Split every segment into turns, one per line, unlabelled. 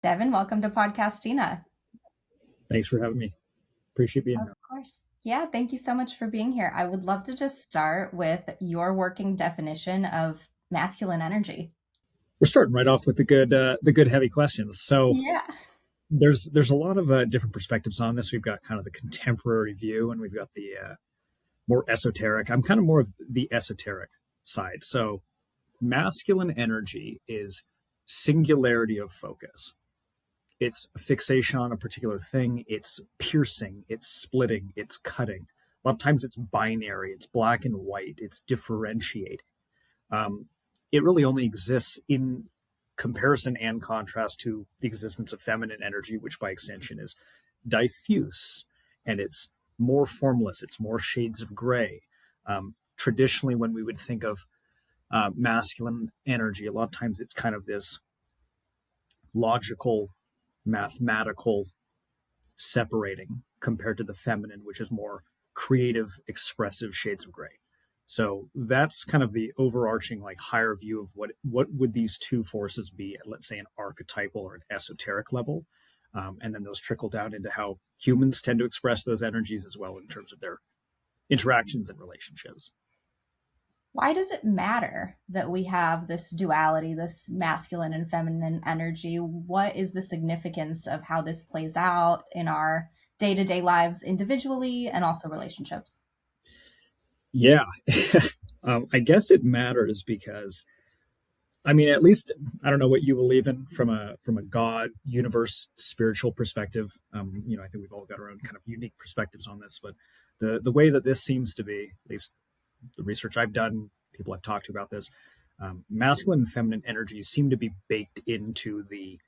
Devin, welcome to Podcastina.
Thanks for having me. Appreciate being
Of
here.
course. Yeah, thank you so much for being here. I would love to just start with your working definition of masculine energy.
We're starting right off with the good heavy questions. So
Yeah.
there's a lot of different perspectives on this. We've got kind of the contemporary view, and we've got the more esoteric. I'm kind of more of the esoteric side. So masculine energy is singularity of focus. It's a fixation on a particular thing. It's piercing. It's splitting. It's cutting. A lot of times it's binary. It's black and white. It's differentiating. Um, it really only exists in comparison and contrast to the existence of feminine energy, which by extension is diffuse and it's more formless, it's more shades of gray. Traditionally, when we would think of masculine energy, a lot of times it's kind of this logical, mathematical separating compared to the feminine, which is more creative, expressive shades of gray. So that's kind of the overarching, like higher view of what would these two forces be at, let's say, an archetypal or an esoteric level, and then those trickle down into how humans tend to express those energies as well in terms of their interactions and relationships.
Why does it matter that we have this duality, this masculine and feminine energy? What is the significance of how this plays out in our day to day lives individually and also relationships?
Yeah, I guess it matters because I mean, at least I don't know what you believe in from a God, universe, spiritual perspective. I think we've all got our own kind of unique perspectives on this, but the way that this seems to be, at least the research I've done, people I've talked to about this, masculine and feminine energies seem to be baked into the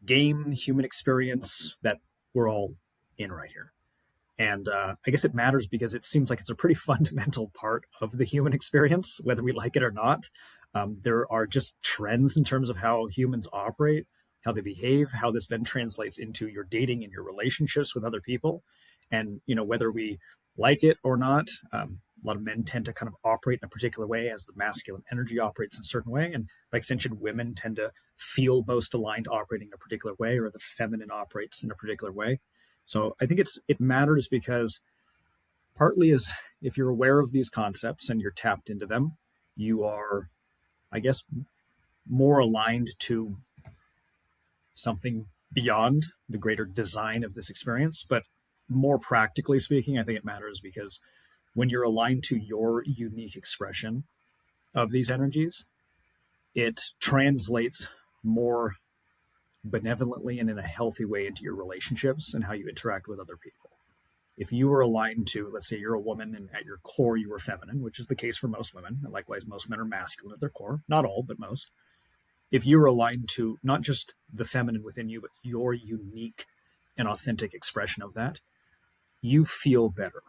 game human experience that we're all in right here. And I guess it matters because it seems like it's a pretty fundamental part of the human experience, whether we like it or not. There are just trends in terms of how humans operate, how they behave, how this then translates into your dating and your relationships with other people. And, whether we like it or not, a lot of men tend to kind of operate in a particular way as the masculine energy operates in a certain way. And by extension, women tend to feel most aligned operating in a particular way, or the feminine operates in a particular way. So I think it matters because partly is if you're aware of these concepts and you're tapped into them, you are, I guess, more aligned to something beyond the greater design of this experience. But more practically speaking, I think it matters because when you're aligned to your unique expression of these energies, it translates more benevolently and in a healthy way into your relationships and how you interact with other people. If you are aligned to, let's say you're a woman and at your core you are feminine, which is the case for most women, and likewise most men are masculine at their core, not all, but most. If you're aligned to not just the feminine within you, but your unique and authentic expression of that, you feel better.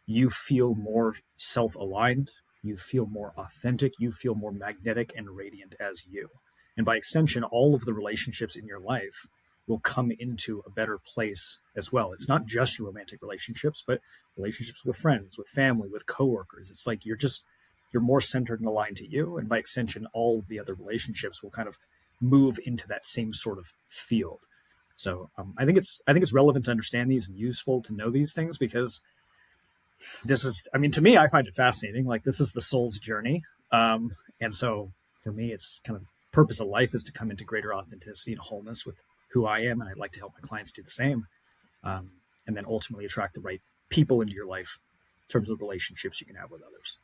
You feel more self-aligned. You feel more authentic. You feel more magnetic and radiant as you. And by extension, all of the relationships in your life will come into a better place as well. It's not just your romantic relationships, but relationships with friends, with family, with coworkers. It's like you're more centered and aligned to you. And by extension, all of the other relationships will kind of move into that same sort of field. So I think it's relevant to understand these and useful to know these things because this is, I mean, to me, I find it fascinating. Like this is the soul's journey. And so for me, it's kind of purpose of life is to come into greater authenticity and wholeness with who I am. And I'd like to help my clients do the same. And then ultimately attract the right people into your life in terms of relationships you can have with others.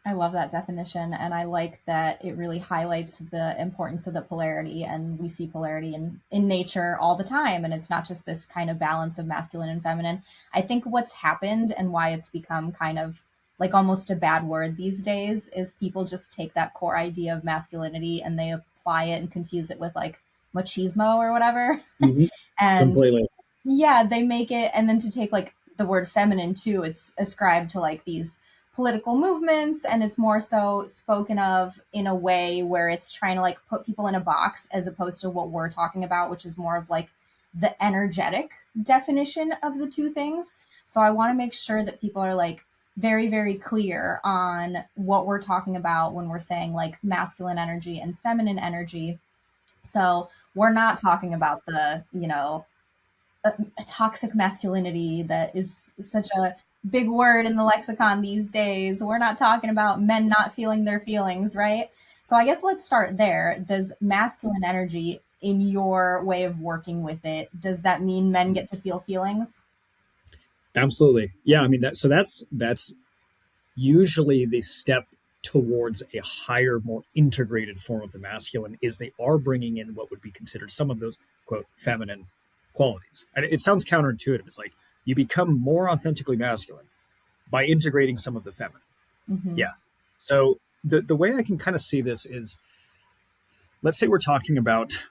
I love that definition. And I like that it really highlights the importance of the polarity. And we see polarity in nature all the time. And it's not just this kind of balance of masculine and feminine. I think what's happened and why it's become kind of like almost a bad word these days is people just take that core idea of masculinity and they apply it and confuse it with like machismo or whatever.
Mm-hmm.
And
Completely.
yeah, they make it, and then to take like the word feminine too, it's ascribed to like these political movements, and it's more so spoken of in a way where it's trying to like put people in a box as opposed to what we're talking about, which is more of like the energetic definition of the two things. So I want to make sure that people are like very, very clear on what we're talking about when we're saying like masculine energy and feminine energy. So we're not talking about the, a toxic masculinity that is such a big word in the lexicon these days. We're not talking about men not feeling their feelings, right? So I guess let's start there. Does masculine energy, in your way of working with it, does that mean men get to feel feelings?
Absolutely. Yeah. I mean, that's usually the step towards a higher, more integrated form of the masculine is they are bringing in what would be considered some of those quote feminine qualities. And it sounds counterintuitive. It's like you become more authentically masculine by integrating some of the feminine.
Mm-hmm.
Yeah. So the way I can kind of see this is, let's say we're talking about,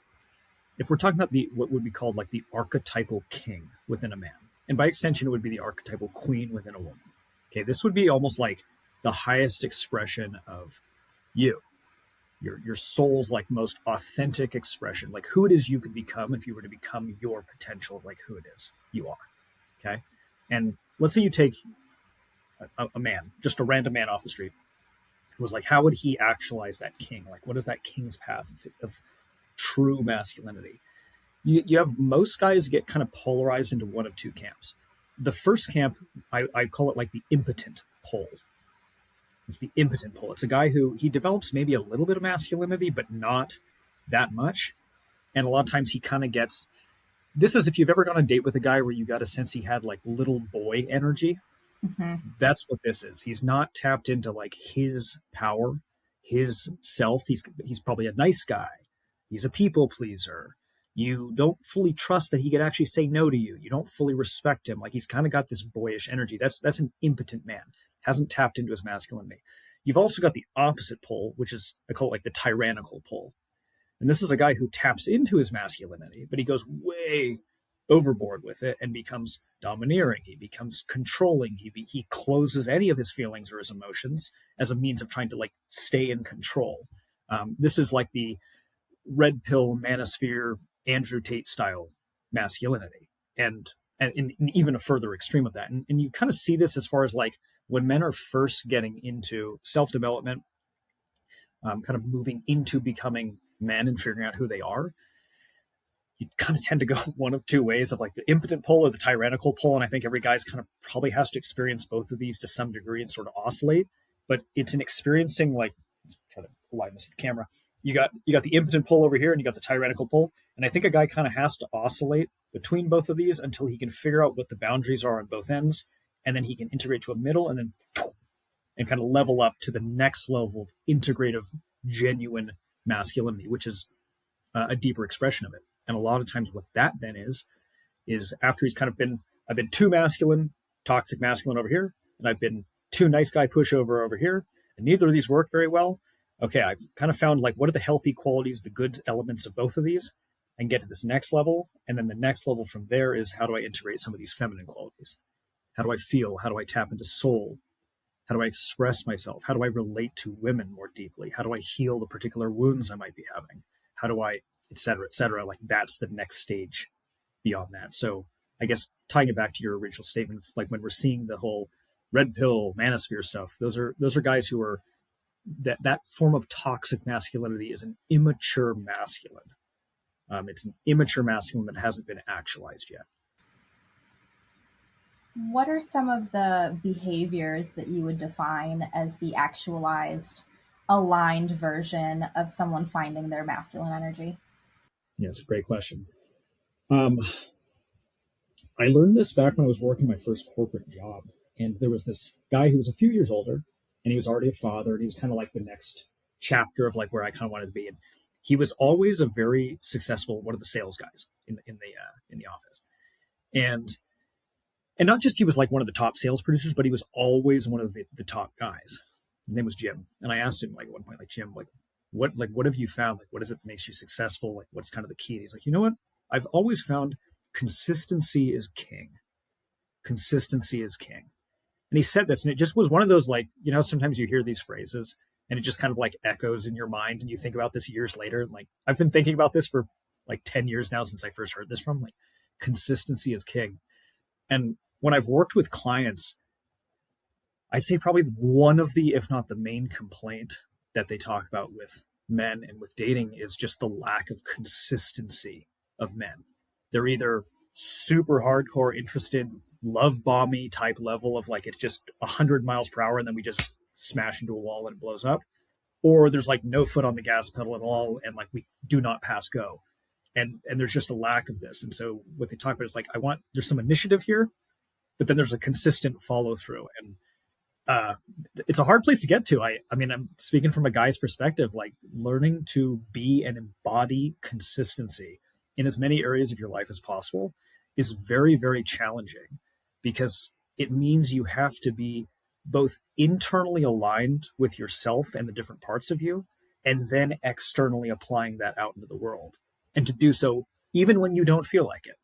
if we're talking about the what would be called like the archetypal king within a man, and by extension it would be the archetypal queen within a woman. Okay, this would be almost like the highest expression of you, your soul's like most authentic expression, like who it is you could become if you were to become your potential, like who it is you are. Okay, and let's say you take a man, just a random man off the street, who was like, how would he actualize that king? Like, what is that king's path of true masculinity? You have most guys get kind of polarized into one of two camps. The first camp, I call it like the impotent pole. It's the impotent pole. It's a guy who he develops maybe a little bit of masculinity, but not that much. And a lot of times he kind of gets, this is if you've ever gone on a date with a guy where you got a sense he had like little boy energy.
Mm-hmm.
That's what this is. He's not tapped into like his power, his self. He's probably a nice guy. He's a people pleaser. You don't fully trust that he could actually say no to you. You don't fully respect him. Like he's kind of got this boyish energy. That's an impotent man. Hasn't tapped into his masculinity. You've also got the opposite pole, which is I call it like the tyrannical pole. And this is a guy who taps into his masculinity, but he goes way overboard with it and becomes domineering. He becomes controlling. He closes any of his feelings or his emotions as a means of trying to like stay in control. This is like the red pill manosphere Andrew Tate style masculinity, and even a further extreme of that. And you kind of see this as far as like when men are first getting into self development, kind of moving into becoming men and figuring out who they are. You kind of tend to go one of two ways of like the impotent pole or the tyrannical pole. And I think every guy's kind of probably has to experience both of these to some degree and sort of oscillate. But it's an experiencing like, try to align this to the camera. You got the impotent pole over here and you got the tyrannical pole. And I think a guy kind of has to oscillate between both of these until he can figure out what the boundaries are on both ends. And then he can integrate to a middle and then and kind of level up to the next level of integrative, genuine masculinity, which is a deeper expression of it. And a lot of times what that then is after he's kind of been, I've been too masculine, toxic masculine over here, and I've been too nice guy pushover over here, and neither of these work very well. Okay, I've kind of found like what are the healthy qualities, the good elements of both of these, and get to this next level. And then the next level from there is how do I integrate some of these feminine qualities? How do I feel? How do I tap into soul? How do I express myself? How do I relate to women more deeply? How do I heal the particular wounds I might be having? How do I, et cetera, et cetera? Like that's the next stage beyond that. So I guess tying it back to your original statement, like when we're seeing the whole red pill manosphere stuff, those are guys who are that form of toxic masculinity is an immature masculine. It's an immature masculine that hasn't been actualized yet.
What are some of the behaviors that you would define as the actualized, aligned version of someone finding their masculine energy?
Yeah, it's a great question. Um, I learned this back when I was working my first corporate job, and there was this guy who was a few years older, and he was already a father, and he was kind of like the next chapter of like where I kind of wanted to be. And he was always a very successful one of the sales guys in the office, and not just he was like one of the top sales producers, but he was always one of the top guys. His name was Jim, and I asked him like at one point, like Jim, what have you found? Like what is it that makes you successful? Like what's kind of the key? And he's like, you know what? I've always found consistency is king. Consistency is king. And he said this, and it just was one of those like, you know, sometimes you hear these phrases and it just kind of like echoes in your mind and you think about this years later. Like I've been thinking about this for like 10 years now since I first heard this from like consistency is king. And when I've worked with clients, I'd say probably one of the, if not the main complaint that they talk about with men and with dating is just the lack of consistency of men. They're either super hardcore interested, love bomby type level of like it's just 100 miles per hour and then we just smash into a wall and it blows up, or there's like no foot on the gas pedal at all and like we do not pass go. And there's just a lack of this. And so what they talk about is like, there's some initiative here, but then there's a consistent follow through. And it's a hard place to get to. I mean, I'm speaking from a guy's perspective, like learning to be and embody consistency in as many areas of your life as possible is very, very challenging because it means you have to be both internally aligned with yourself and the different parts of you, and then externally applying that out into the world. And to do so even when you don't feel like it.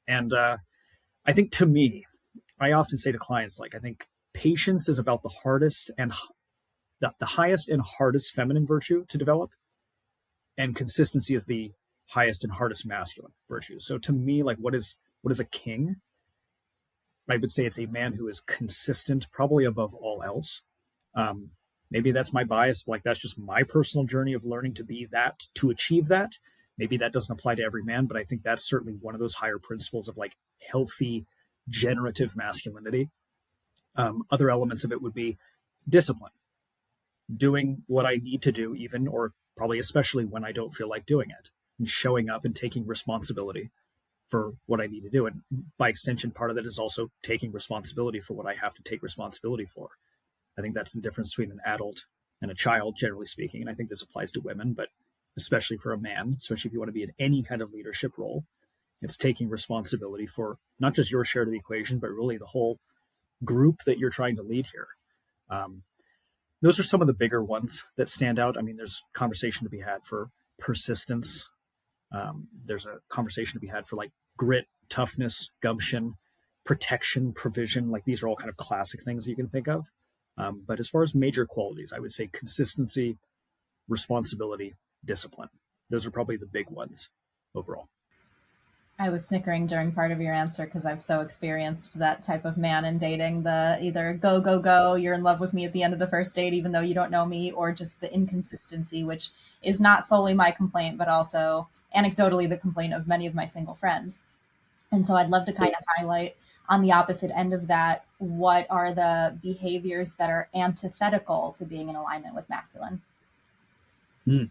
And I think to me, I often say to clients, like, I think patience is about the hardest and the highest and hardest feminine virtue to develop. And consistency is the highest and hardest masculine virtue. So to me, like what is a king? I would say it's a man who is consistent, probably above all else. Maybe that's my bias. Like that's just my personal journey of learning to be that, to achieve that. Maybe that doesn't apply to every man, but I think that's certainly one of those higher principles of like healthy, generative masculinity. Other elements of it would be discipline, doing what I need to do, even, or probably especially when I don't feel like doing it, and showing up and taking responsibility for what I need to do. And by extension, part of it is also taking responsibility for what I have to take responsibility for. I think that's the difference between an adult and a child, generally speaking. And I think this applies to women, but especially for a man, especially if you want to be in any kind of leadership role, it's taking responsibility for not just your share of the equation, but really the whole group that you're trying to lead here. Those are some of the bigger ones that stand out. I mean, there's conversation to be had for persistence. There's a conversation to be had for like grit, toughness, gumption, protection, provision. Like these are all kind of classic things that you can think of. But as far as major qualities, I would say consistency, responsibility, discipline. Those are probably the big ones overall.
I was snickering during part of your answer because I've so experienced that type of man in dating, the either go, go, go, you're in love with me at the end of the first date, even though you don't know me, or just the inconsistency, which is not solely my complaint, but also anecdotally the complaint of many of my single friends. And so I'd love to kind of highlight on the opposite end of that, what are the behaviors that are antithetical to being in alignment with masculine?
Mm.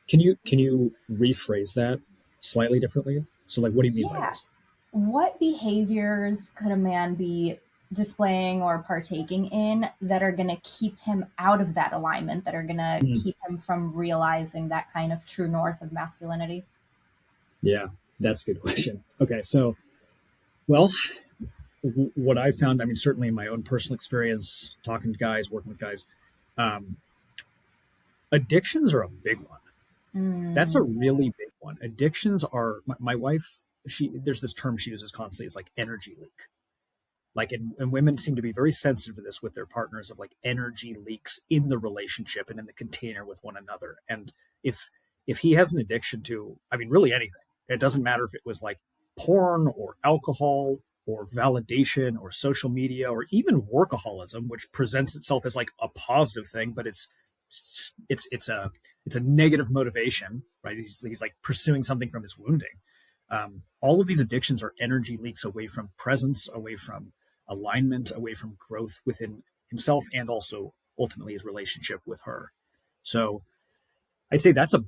Can you rephrase that slightly differently? So like, what do you mean by
Yeah.
this?
What behaviors could a man be displaying or partaking in that are going to keep him out of that alignment, that are going to
Mm.
keep him from realizing that kind of true north of masculinity?
Yeah, that's a good question. Okay, so, well, what I found, I mean, certainly in my own personal experience, talking to guys, working with guys, um, addictions are a big one. That's a
Mm,
really big one. Addictions are, my wife, there's this term she uses constantly. It's like energy leak. Like, and women seem to be very sensitive to this with their partners of like energy leaks in the relationship and in the container with one another. And if, if he has an addiction to, I mean, really anything, it doesn't matter if it was like porn or alcohol or validation or social media or even workaholism, which presents itself as like a positive thing, but it's it's a negative motivation, right? He's like pursuing something from his wounding. All of these addictions are energy leaks away from presence, away from alignment, away from growth within himself, and also ultimately his relationship with her. So I'd say that's a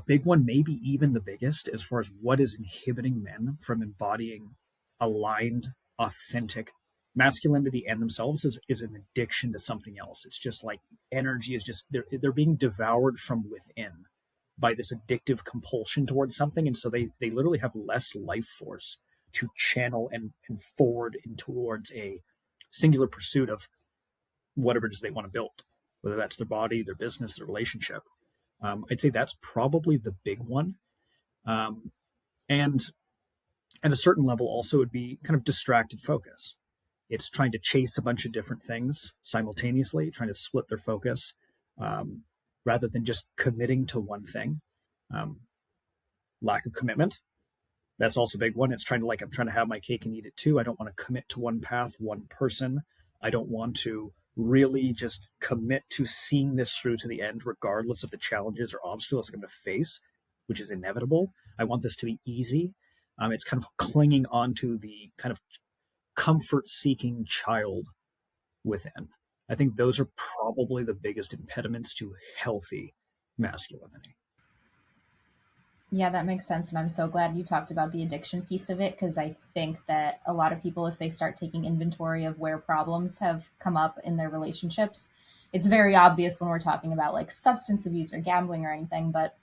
big one, maybe even the biggest, as far as what is inhibiting men from embodying aligned, authentic masculinity and themselves is an addiction to something else. It's just like energy is just they're being devoured from within by this addictive compulsion towards something. And so they literally have less life force to channel and forward in towards a singular pursuit of whatever it is they want to build, whether that's their body, their business, their relationship. I'd say that's probably the big one. Um, and at a certain level, also, would be kind of distracted focus. It's trying to chase a bunch of different things simultaneously, trying to split their focus um, rather than just committing to one thing. Um, Lack of commitment. That's also a big one. It's trying to I'm trying to have my cake and eat it too. I don't want to commit to one path, one person. I don't want to really just commit to seeing this through to the end, regardless of the challenges or obstacles I'm going to face, which is inevitable. I want this to be easy. It's kind of clinging onto the kind of comfort seeking child within. I think those are probably the biggest impediments to healthy masculinity.
Yeah, that makes sense. And I'm so glad you talked about the addiction piece of it, because I think that a lot of people, if they start taking inventory of where problems have come up in their relationships, it's very obvious when we're talking about like substance abuse or gambling or anything, but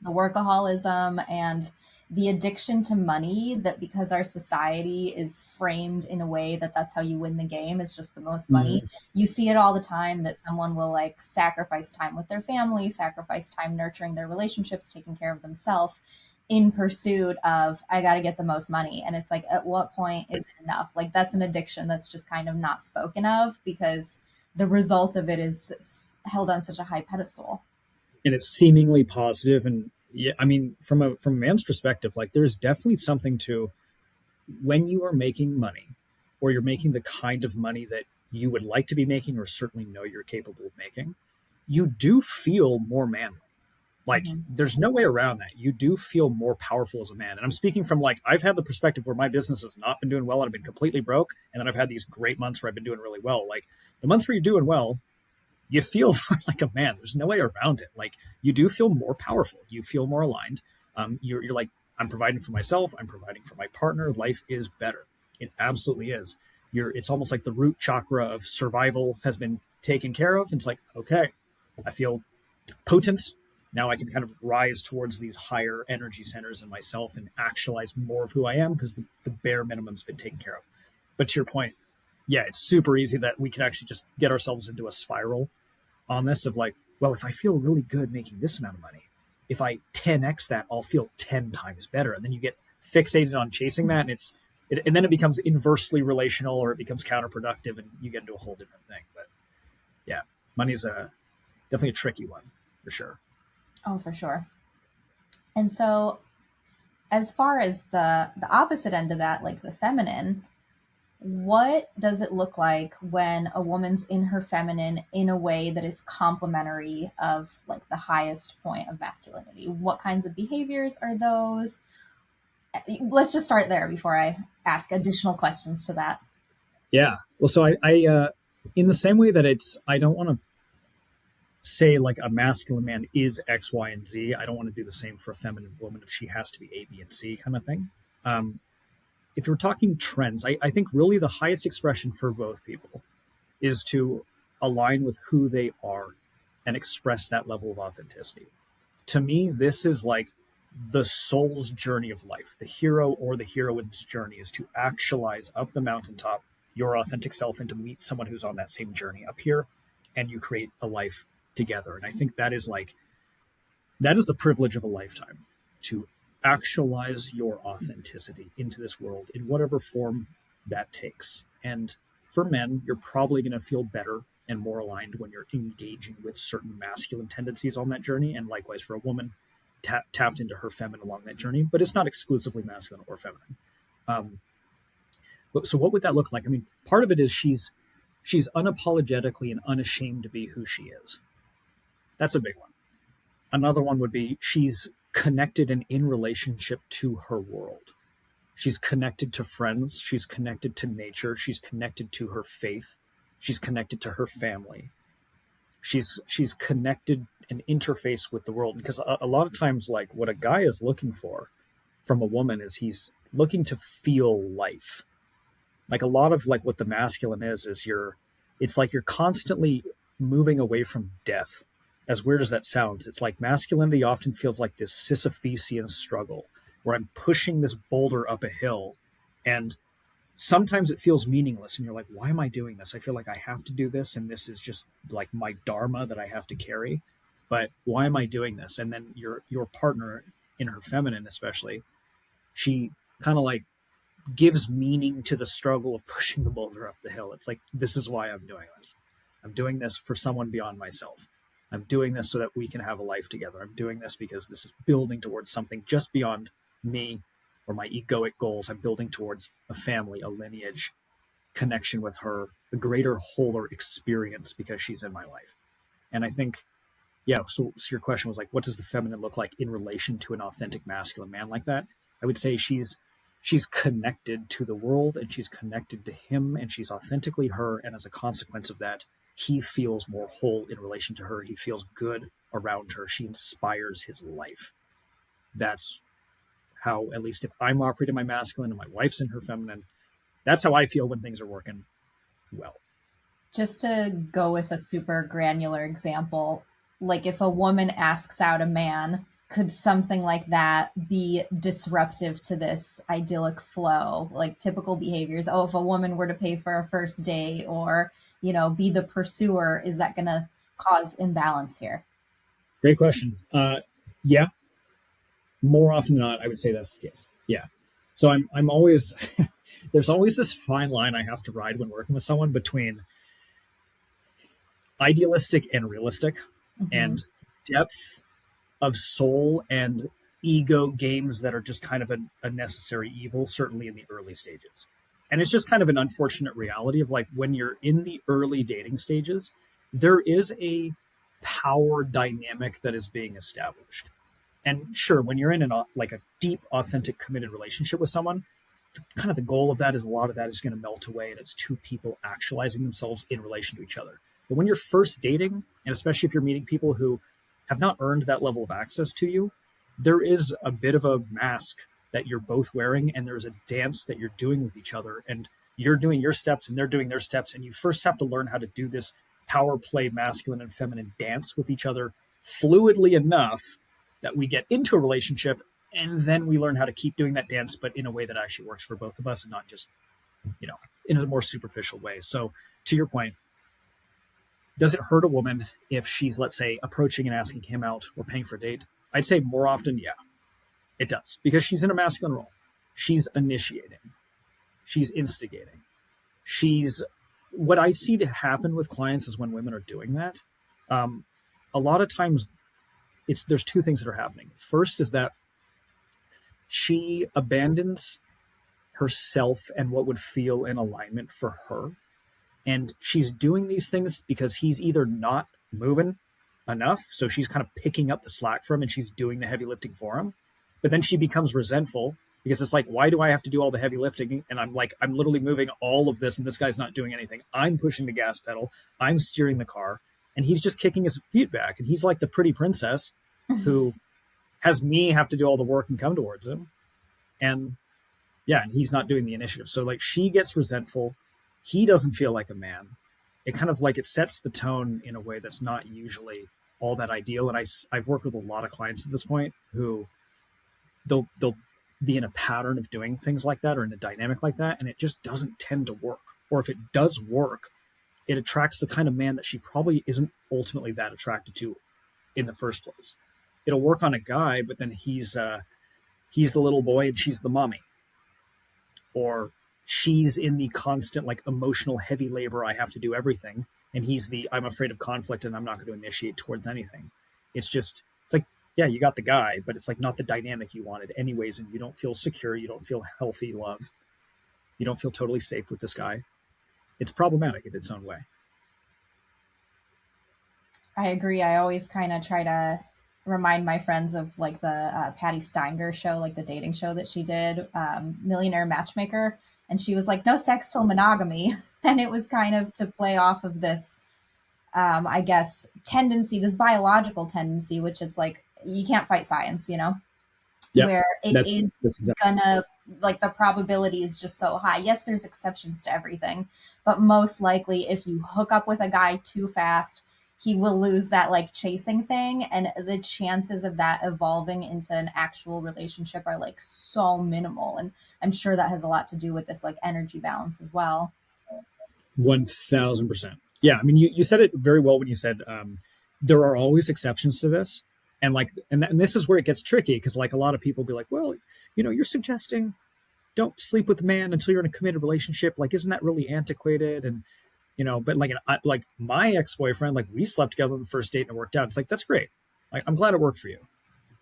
the workaholism and the addiction to money, that because our society is framed in a way that that's how you win the game, is just the most money.
Mm.
You see it all the time, that someone will like sacrifice time with their family, sacrifice time nurturing their relationships, taking care of themselves in pursuit of, I got to get the most money. And it's like, at what point is it enough? Like, that's an addiction that's just kind of not spoken of, because the result of it is held on such a high pedestal.
And it's seemingly positive. And yeah, I mean, from a man's perspective, like there's definitely something to when you are making money, or you're making the kind of money that you would like to be making, or certainly know you're capable of making, you do feel more manly. Like
Mhm.
there's no way around that. You do feel more powerful as a man. And I'm speaking from like, I've had the perspective where my business has not been doing well and I've been completely broke. And then I've had these great months where I've been doing really well. Like the months where you're doing well, you feel like a man. There's no way around it. Like you do feel more powerful. You feel more aligned. You're like, I'm providing for myself. I'm providing for my partner. Life is better. It absolutely is. It's almost like the root chakra of survival has been taken care of. It's like, okay, I feel potent. Now I can kind of rise towards these higher energy centers in myself and actualize more of who I am, because the bare minimum's been taken care of. But to your point, yeah, it's super easy that we can actually just get ourselves into a spiral on this of like, well, if I feel really good making this amount of money, if I 10x that, I'll feel 10 times better. And then you get fixated on chasing that, and and then it becomes inversely relational, or it becomes counterproductive, and you get into a whole different thing. But yeah, money's definitely a tricky one for sure.
Oh, for sure. And so, as far as the opposite end of that, like the feminine, what does it look like when a woman's in her feminine in a way that is complementary of like the highest point of masculinity? What kinds of behaviors are those? Let's just start there before I ask additional questions to that.
Yeah. Well, so in the same way that I don't want to say like a masculine man is X, Y, and Z. I don't want to do the same for a feminine woman if she has to be A, B, and C kind of thing. Um, if you're talking trends, I think really the highest expression for both people is to align with who they are and express that level of authenticity. To me, this is like the soul's journey of life. The hero or the heroine's journey is to actualize up the mountaintop your authentic self and to meet someone who's on that same journey up here, and you create a life together. And I think that is the privilege of a lifetime, to actualize your authenticity into this world in whatever form that takes. And for men, you're probably going to feel better and more aligned when you're engaging with certain masculine tendencies on that journey. And likewise for a woman, tapped into her feminine along that journey, but it's not exclusively masculine or feminine. Um, so what would that look like? I mean, part of it is she's unapologetically and unashamed to be who she is. That's a big one. Another one would be she's connected and in relationship to her world. She's connected to friends. She's connected to nature. She's connected to her faith. She's connected to her family. She's connected and interface with the world. Because a lot of times, like what a guy is looking for from a woman is he's looking to feel life. Like a lot of like what the masculine is it's like you're constantly moving away from death. As weird as that sounds, it's like masculinity often feels like this Sisyphean struggle where I'm pushing this boulder up a hill, and sometimes it feels meaningless and you're like, why am I doing this? I feel like I have to do this, and this is just like my dharma that I have to carry. But why am I doing this? And then your partner, in her feminine especially, she kind of like gives meaning to the struggle of pushing the boulder up the hill. It's like, this is why I'm doing this. I'm doing this for someone beyond myself. I'm doing this so that we can have a life together. I'm doing this because this is building towards something just beyond me or my egoic goals. I'm building towards a family, a lineage. connection with her, a greater whole or experience because she's in my life. And I think, yeah, so your question was like, what does the feminine look like in relation to an authentic masculine man like that? I would say she's connected to the world and she's connected to him and she's authentically her. And as a consequence of that, he feels more whole in relation to her. He feels good around her. She inspires his life. That's how, at least if I'm operating my masculine and my wife's in her feminine, that's how I feel when things are working well.
Just to go with a super granular example, like if a woman asks out a man, could something like that be disruptive to this idyllic flow? Like typical behaviors. Oh, if a woman were to pay for a first date or, be the pursuer, is that going to cause imbalance here?
Great question. Yeah, more often than not, I would say that's the case. Yeah. So I'm always, there's always this fine line I have to ride when working with someone between idealistic and realistic,
Mm-hmm.
and depth of soul and ego games that are just kind of a necessary evil, certainly in the early stages. And it's just kind of an unfortunate reality of like when you're in the early dating stages, there is a power dynamic that is being established. And sure, when you're in like a deep, authentic, committed relationship with someone, kind of the goal of that is a lot of that is going to melt away, and it's two people actualizing themselves in relation to each other. But when you're first dating, and especially if you're meeting people who have not earned that level of access to you, there is a bit of a mask that you're both wearing, and there's a dance that you're doing with each other, and you're doing your steps and they're doing their steps, and you first have to learn how to do this power play masculine and feminine dance with each other fluidly enough that we get into a relationship, and then we learn how to keep doing that dance, but in a way that actually works for both of us and not just, in a more superficial way. So to your point, does it hurt a woman if she's, let's say, approaching and asking him out or paying for a date? I'd say more often, yeah, it does, because she's in a masculine role. She's initiating. She's instigating. She's what I see to happen with clients is when women are doing that, a lot of times there's two things that are happening. First is that she abandons herself and what would feel in alignment for her. And she's doing these things because he's either not moving enough, so she's kind of picking up the slack for him and she's doing the heavy lifting for him. But then she becomes resentful because it's like, why do I have to do all the heavy lifting? And I'm like, I'm literally moving all of this and this guy's not doing anything. I'm pushing the gas pedal. I'm steering the car. And he's just kicking his feet back. And he's like the pretty princess who has me have to do all the work and come towards him. And yeah, and he's not doing the initiative. So like she gets resentful. He doesn't feel like a man. It kind of like it sets the tone in a way that's not usually all that ideal. And I've worked with a lot of clients at this point who they'll be in a pattern of doing things like that or in a dynamic like that, and it just doesn't tend to work. Or if it does work, it attracts the kind of man that she probably isn't ultimately that attracted to in the first place. It'll work on a guy, but then he's the little boy and she's the mommy. Or she's in the constant like emotional heavy labor, I have to do everything, and he's the I'm afraid of conflict and I'm not going to initiate towards anything. It's like, yeah, you got the guy, but it's like not the dynamic you wanted anyways, and you don't feel secure, you don't feel healthy love, you don't feel totally safe with this guy. It's problematic in its own way.
I agree. I always kind of try to remind my friends of like the Patty Steiger show, like the dating show that she did, Millionaire Matchmaker. And she was like, no sex till monogamy. And it was kind of to play off of this, I guess, tendency, this biological tendency, which it's like, you can't fight science,
Yeah,
where it is
that's exactly.
gonna, like, the probability is just so high. Yes, there's exceptions to everything, but most likely if you hook up with a guy too fast, he will lose that like chasing thing, and the chances of that evolving into an actual relationship are like so minimal. And I'm sure that has a lot to do with this like energy balance as well.
1000%. Yeah, I mean, you said it very well when you said there are always exceptions to this, and like, and this is where it gets tricky because like a lot of people be like, well, you're suggesting don't sleep with a man until you're in a committed relationship. Like, isn't that really antiquated? And but like my ex-boyfriend, like we slept together on the first date and it worked out. It's like, that's great. Like, I'm glad it worked for you.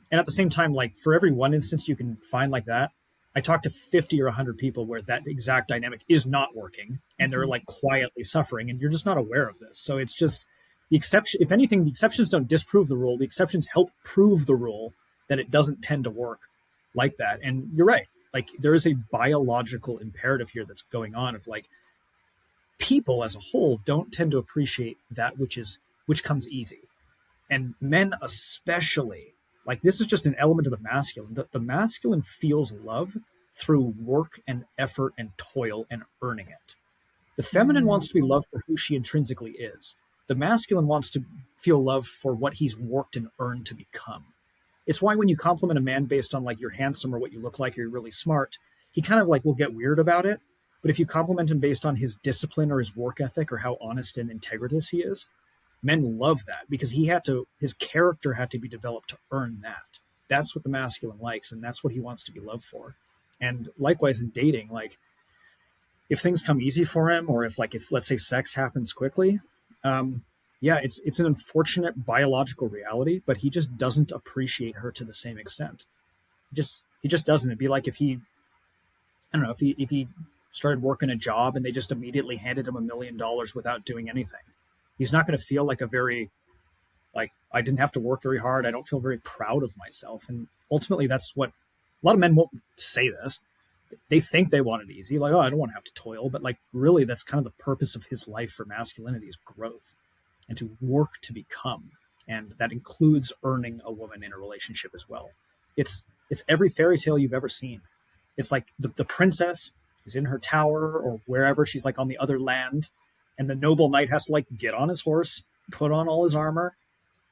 And at the same time, like for every one instance you can find like that, I talk to 50 or 100 people where that exact dynamic is not working and they're like quietly suffering and you're just not aware of this. So it's just the exception. If anything, the exceptions don't disprove the rule. The exceptions help prove the rule that it doesn't tend to work like that. And you're right. Like there is a biological imperative here that's going on of like people as a whole don't tend to appreciate that which comes easy. And men especially, like this is just an element of the masculine. The masculine feels love through work and effort and toil and earning it. The feminine wants to be loved for who she intrinsically is. The masculine wants to feel love for what he's worked and earned to become. It's why when you compliment a man based on like you're handsome or what you look like, or you're really smart, he kind of like will get weird about it. But if you compliment him based on his discipline or his work ethic or how honest and integritous he is, men love that because his character had to be developed to earn that. That's what the masculine likes, and that's what he wants to be loved for. And likewise in dating, like if things come easy for him, or if let's say sex happens quickly, yeah, it's an unfortunate biological reality, but he just doesn't appreciate her to the same extent. He just doesn't. It'd be like if I don't know, if he started working a job and they just immediately handed him $1 million without doing anything. He's not going to feel like I didn't have to work very hard. I don't feel very proud of myself. And ultimately that's what a lot of men won't say this. They think they want it easy. Like, oh, I don't want to have to toil. But like, really, that's kind of the purpose of his life for masculinity is growth and to work to become. And that includes earning a woman in a relationship as well. It's every fairy tale you've ever seen. It's like the princess is in her tower or wherever she's like on the other land. And the noble knight has to like get on his horse, put on all his armor.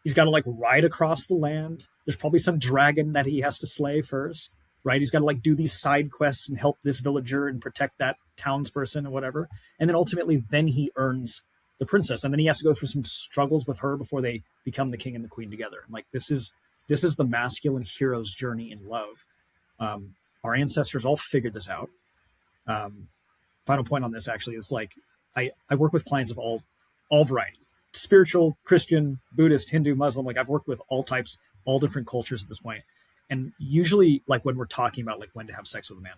He's got to like ride across the land. There's probably some dragon that he has to slay first, right? He's got to like do these side quests and help this villager and protect that townsperson or whatever. And then ultimately, then he earns the princess. And then he has to go through some struggles with her before they become the king and the queen together. Like this is the masculine hero's journey in love. Our ancestors all figured this out. Final point on this actually is like, I work with clients of all varieties, spiritual, Christian, Buddhist, Hindu, Muslim. Like I've worked with all types, all different cultures at this point. And usually like when we're talking about like when to have sex with a man,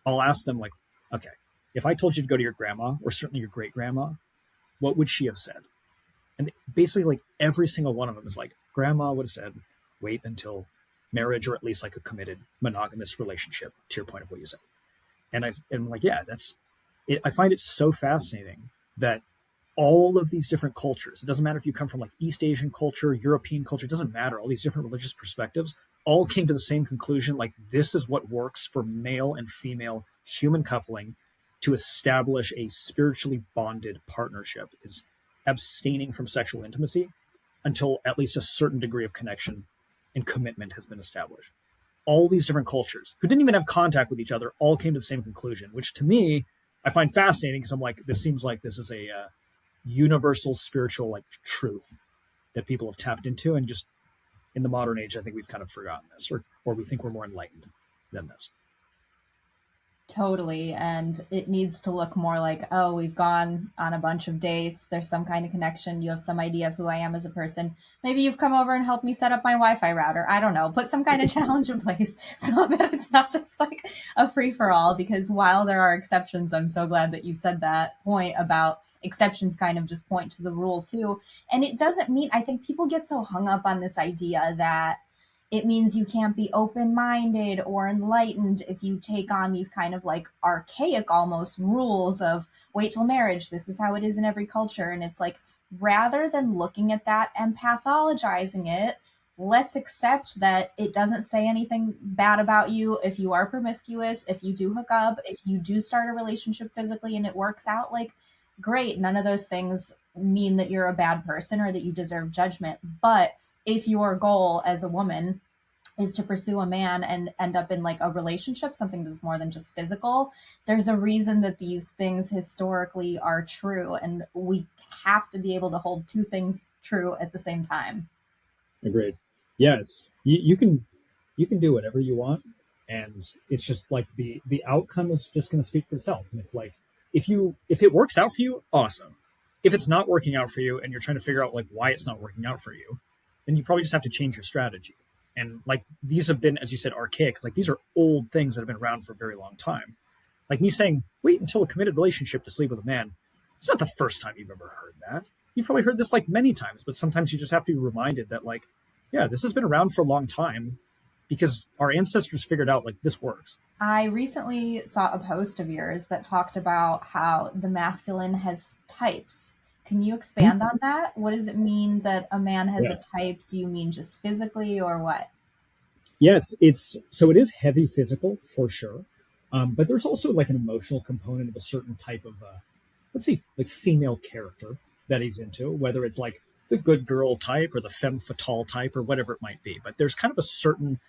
I'll ask them like, okay, if I told you to go to your grandma or certainly your great grandma, what would she have said? And basically like every single one of them is like, grandma would have said, wait until marriage or at least like a committed monogamous relationship, to your point of what you said. And I'm like, yeah, I find it so fascinating that all of these different cultures, it doesn't matter if you come from like East Asian culture, European culture, it doesn't matter. All these different religious perspectives all came to the same conclusion. Like this is what works for male and female human coupling to establish a spiritually bonded partnership is abstaining from sexual intimacy until at least a certain degree of connection and commitment has been established. All these different cultures who didn't even have contact with each other all came to the same conclusion, which to me, I find fascinating because I'm like, this seems like this is a universal spiritual like truth that people have tapped into. And just in the modern age, I think we've kind of forgotten this or we think we're more enlightened than this.
Totally. And it needs to look more like, oh, we've gone on a bunch of dates. There's some kind of connection. You have some idea of who I am as a person. Maybe you've come over and helped me set up my Wi-Fi router. I don't know. Put some kind of challenge in place so that it's not just like a free for all. Because while there are exceptions, I'm so glad that you said that point about exceptions kind of just point to the rule too. And it doesn't mean, I think people get so hung up on this idea that it means you can't be open-minded or enlightened if you take on these kind of like archaic almost rules of wait till marriage. This is how it is in every culture. And it's like, rather than looking at that and pathologizing it, let's accept that it doesn't say anything bad about you if you are promiscuous, if you do hook up, if you do start a relationship physically and it works out, like, great. None of those things mean that you're a bad person or that you deserve judgment. But if your goal as a woman is to pursue a man and end up in like a relationship, something that's more than just physical, there's a reason that these things historically are true. And we have to be able to hold two things true at the same time.
Agreed. Yeah, it's you can do whatever you want, and it's just like the outcome is just going to speak for itself. And if it works out for you, awesome. If it's not working out for you and you're trying to figure out like why it's not working out for you, then you probably just have to change your strategy. And like these have been, as you said, archaic. Like these are old things that have been around for a very long time. Like me saying, wait until a committed relationship to sleep with a man. It's not the first time you've ever heard that. You've probably heard this like many times, but sometimes you just have to be reminded that like, yeah, this has been around for a long time because our ancestors figured out like this works.
I recently saw a post of yours that talked about how the masculine has types. Can you expand on that? What does it mean that a man has
Yeah.
a type? Do you mean just physically or what?
Yeah, it's so it is heavy physical for sure, but there's also like an emotional component of a certain type of let's see, like female character that he's into, whether it's like the good girl type or the femme fatale type or whatever it might be. But there's kind of a certain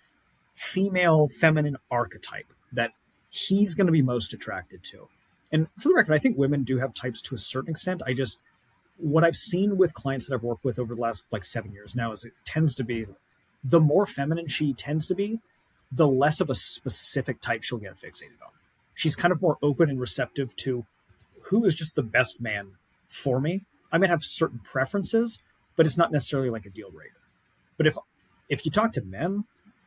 female feminine archetype that he's going to be most attracted to. And for the record, I think women do have types to a certain extent. I just what I've seen with clients that I've worked with over the last like 7 years now is it tends to be the more feminine she tends to be, the less of a specific type she'll get fixated on. She's kind of more open and receptive to who is just the best man for me. I might have certain preferences, but it's not necessarily like a deal breaker. But if you talk to men,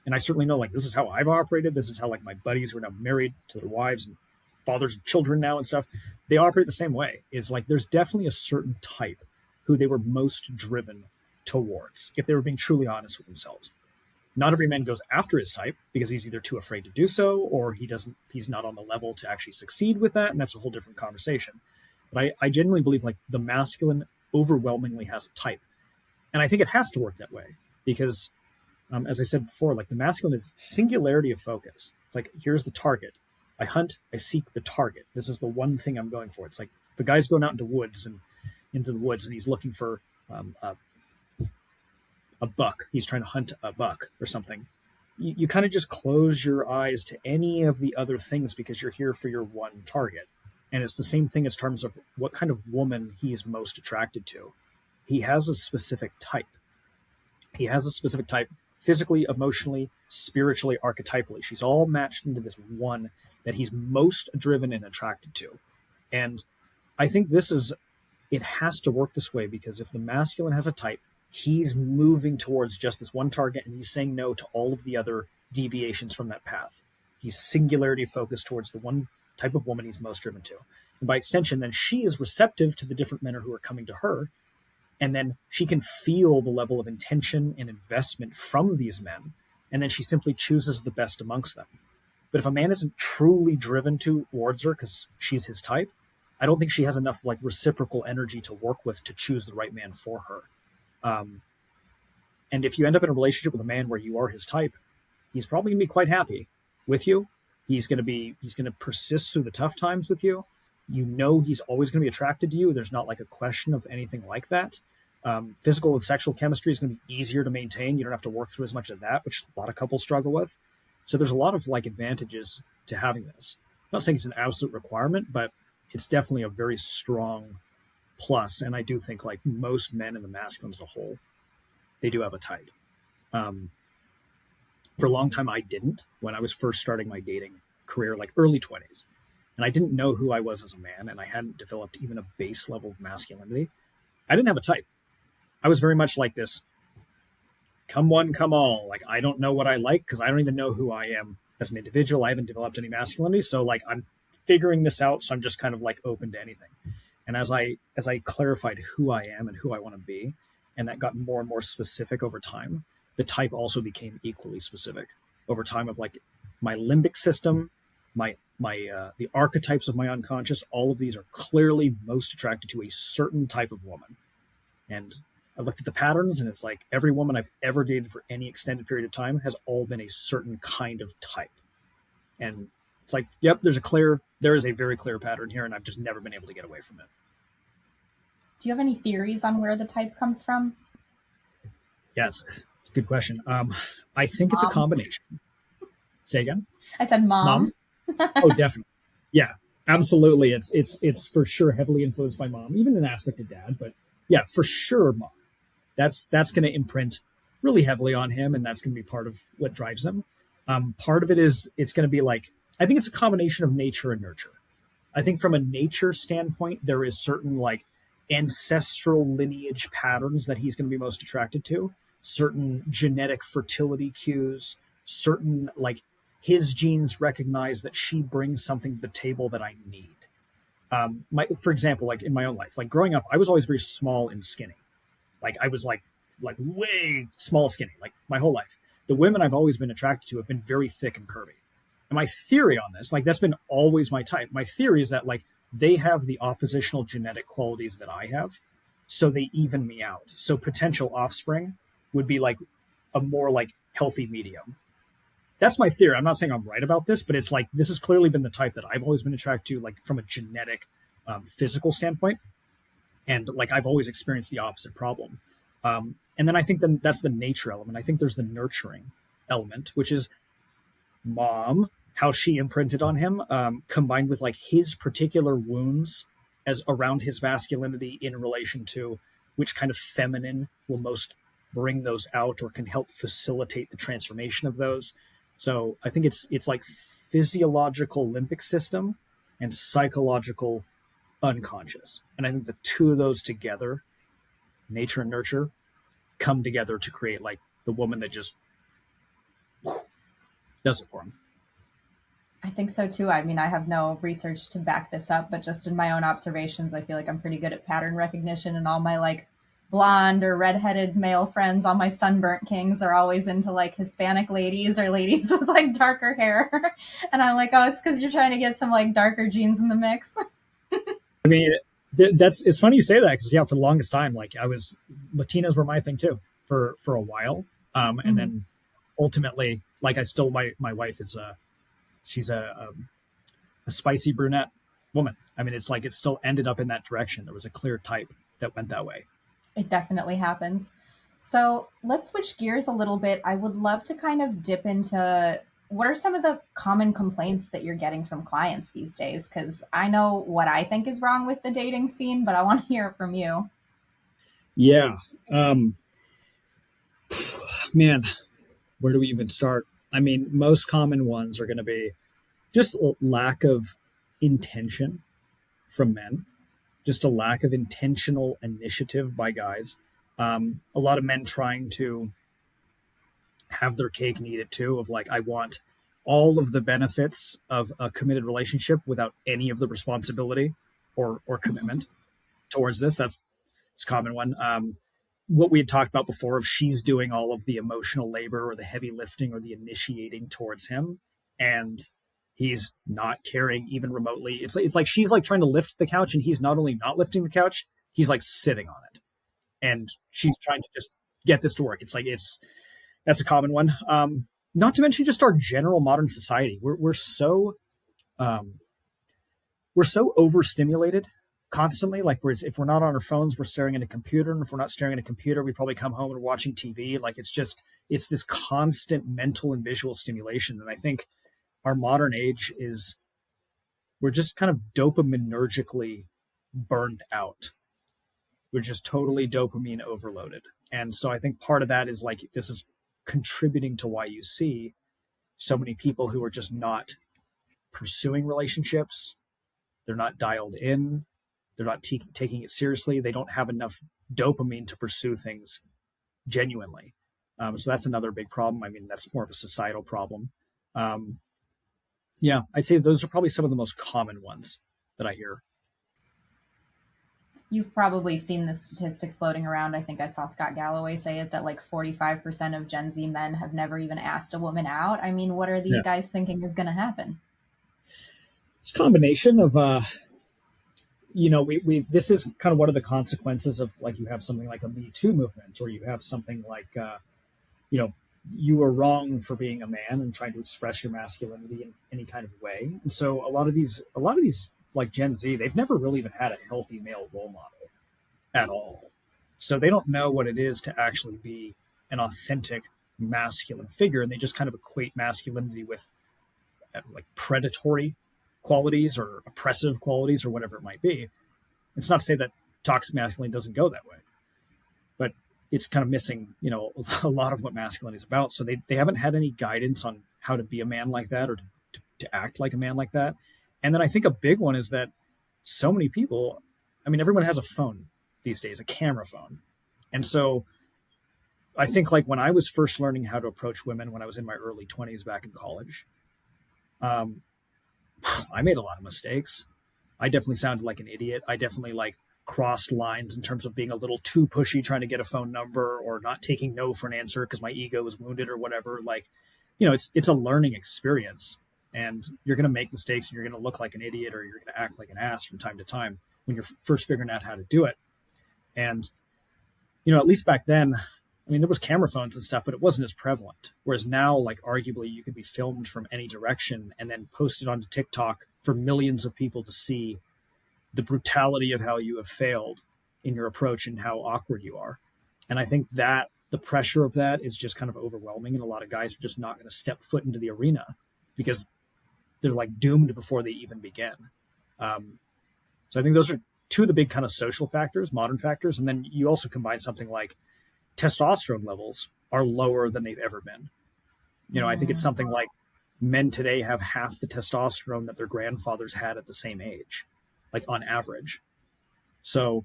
and I certainly know like this is how I've operated, this is how like my buddies who are now married to their wives and fathers of children now and stuff, they operate the same way. Is like there's definitely a certain type who they were most driven towards if they were being truly honest with themselves. Not every man goes after his type because he's either too afraid to do so or he's not on the level to actually succeed with that, and that's a whole different conversation. But I genuinely believe like the masculine overwhelmingly has a type, and I think it has to work that way because as I said before, like the masculine is singularity of focus. It's like here's the target, I hunt, I seek the target, this is the one thing I'm going for. It's like the guy's going out into the woods and he's looking for a buck. He's trying to hunt a buck or something. You kind of just close your eyes to any of the other things because you're here for your one target. And it's the same thing as terms of what kind of woman he is most attracted to. He has a specific type. He has a specific type physically, emotionally, spiritually, archetypally. She's all matched into this one that he's most driven and attracted to. And I think it has to work this way because if the masculine has a type, he's moving towards just this one target and he's saying no to all of the other deviations from that path. He's singularity focused towards the one type of woman he's most driven to. And by extension, then she is receptive to the different men who are coming to her. And then she can feel the level of intention and investment from these men. And then she simply chooses the best amongst them. But if a man isn't truly driven towards her because she's his type, I don't think she has enough like reciprocal energy to work with to choose the right man for her. And if you end up in a relationship with a man where you are his type, he's probably gonna be quite happy with you. He's gonna persist through the tough times with you. You know he's always gonna be attracted to you. There's not like a question of anything like that. Physical and sexual chemistry is gonna be easier to maintain. You don't have to work through as much of that, which a lot of couples struggle with. So there's a lot of like advantages to having this. I'm not saying it's an absolute requirement, but it's definitely a very strong plus. And I do think like most men in the masculine as a whole, they do have a type. For a long time, I didn't when I was first starting my dating career, like early 20s. And I didn't know who I was as a man, and I hadn't developed even a base level of masculinity. I didn't have a type. I was very much like this come one, come all. Like, I don't know what I like because I don't even know who I am as an individual. I haven't developed any masculinity. So, like, I'm figuring this out. So I'm just kind of like open to anything. And as I clarified who I am and who I want to be, and that got more and more specific over time, the type also became equally specific over time of like my limbic system, the archetypes of my unconscious. All of these are clearly most attracted to a certain type of woman. And I looked at the patterns, and it's like every woman I've ever dated for any extended period of time has all been a certain kind of type. And it's like, yep, there is a very clear pattern here, and I've just never been able to get away from it.
Do you have any theories on where the type comes from?
Yeah, it's a good question. I think it's a
Mom.
combination. Say again?
I said mom.
Mom? Oh, definitely. Yeah, absolutely. It's for sure heavily influenced by mom, even an aspect of dad, but yeah, for sure mom. That's going to imprint really heavily on him, and that's going to be part of what drives him. Part of it is it's going to be like, I think it's a combination of nature and nurture. I think from a nature standpoint, there is certain like ancestral lineage patterns that he's going to be most attracted to. certain genetic fertility cues, certain like his genes recognize that she brings something to the table that I need. For example, like in my own life, like growing up, I was always very small and skinny. Like I was like way small, skinny, like my whole life. The women I've always been attracted to have been very thick and curvy. And my theory on this, like that's been always my type. My theory is that like they have the oppositional genetic qualities that I have, so they even me out. So potential offspring would be like a more like healthy medium. That's my theory. I'm not saying I'm right about this, but it's like this has clearly been the type that I've always been attracted to, like from a genetic, physical standpoint, and like I've always experienced the opposite problem. And then I think then that's the nature element. I think there's the nurturing element, which is mom, how she imprinted on him, combined with like his particular wounds as around his masculinity in relation to which kind of feminine will most bring those out or can help facilitate the transformation of those. So I think it's like physiological limbic system and psychological unconscious. And I think the two of those together, nature and nurture, come together to create like the woman that just does it for him.
I think so too. I mean, I have no research to back this up, but just in my own observations, I feel like I'm pretty good at pattern recognition, and all my like blonde or redheaded male friends, all my sunburnt kings are always into like Hispanic ladies or ladies with like darker hair. And I'm like, oh, it's because you're trying to get some like darker genes in the mix.
I mean, that's it's funny you say that because yeah, for the longest time, like Latinas were my thing too for a while, and then ultimately, like I still my wife is she's a spicy brunette woman. I mean, it's like it still ended up in that direction. There was a clear type that went that way.
It definitely happens. So let's switch gears a little bit. I would love to kind of dip into what are some of the common complaints that you're getting from clients these days? Because I know what I think is wrong with the dating scene, but I want to hear it from you.
Yeah, man, where do we even start? I mean, most common ones are going to be just lack of intention from men, just a lack of intentional initiative by guys. A lot of men trying to have their cake and eat it too, of like, I want all of the benefits of a committed relationship without any of the responsibility or commitment towards this. It's a common one. What we had talked about before of she's doing all of the emotional labor or the heavy lifting or the initiating towards him, and he's not caring even remotely. It's like she's like trying to lift the couch, and he's not only not lifting the couch, he's like sitting on it, and she's trying to just get this to work. That's a common one. Not to mention just our general modern society. We're so overstimulated constantly. Like if we're not on our phones, we're staring at a computer, and if we're not staring at a computer, we probably come home and we're watching TV. Like it's this constant mental and visual stimulation. And I think our modern age we're just kind of dopaminergically burned out. We're just totally dopamine overloaded. And so I think part of that is like, this is contributing to why you see so many people who are just not pursuing relationships. They're not dialed in. They're not taking it seriously. They don't have enough dopamine to pursue things genuinely. So that's another big problem. I mean, that's more of a societal problem. Yeah, I'd say those are probably some of the most common ones that I hear.
You've probably seen the statistic floating around. I think I saw Scott Galloway say it that like 45% of Gen Z men have never even asked a woman out. I mean, what are these
Yeah.
guys thinking is going to happen?
It's a combination of we this is kind of one of the consequences of like you have something like a Me Too movement, or you have something like you know you were wrong for being a man and trying to express your masculinity in any kind of way. And so a lot of these like Gen Z, they've never really even had a healthy male role model at all. So they don't know what it is to actually be an authentic masculine figure, and they just kind of equate masculinity with like predatory qualities or oppressive qualities or whatever it might be. It's not to say that toxic masculinity doesn't go that way, but it's kind of missing, a lot of what masculinity is about. So they haven't had any guidance on how to be a man like that, or to act like a man like that. And then I think a big one is that so many people, I mean, everyone has a phone these days, a camera phone. And so I think like when I was first learning how to approach women when I was in my early 20s back in college, um, I made a lot of mistakes. I definitely sounded like an idiot. I definitely like crossed lines in terms of being a little too pushy trying to get a phone number or not taking no for an answer because my ego was wounded or whatever. Like, it's a learning experience, and you're going to make mistakes and you're going to look like an idiot or you're going to act like an ass from time to time when you're first figuring out how to do it. And at least back then, I mean, there was camera phones and stuff, but it wasn't as prevalent. Whereas now, like, arguably, you could be filmed from any direction and then posted onto TikTok for millions of people to see the brutality of how you have failed in your approach and how awkward you are. And I think that the pressure of that is just kind of overwhelming. And a lot of guys are just not going to step foot into the arena because they're like doomed before they even begin. So I think those are two of the big kind of social factors, modern factors. And then you also combine something like testosterone levels are lower than they've ever been. I think it's something like men today have half the testosterone that their grandfathers had at the same age, like on average. So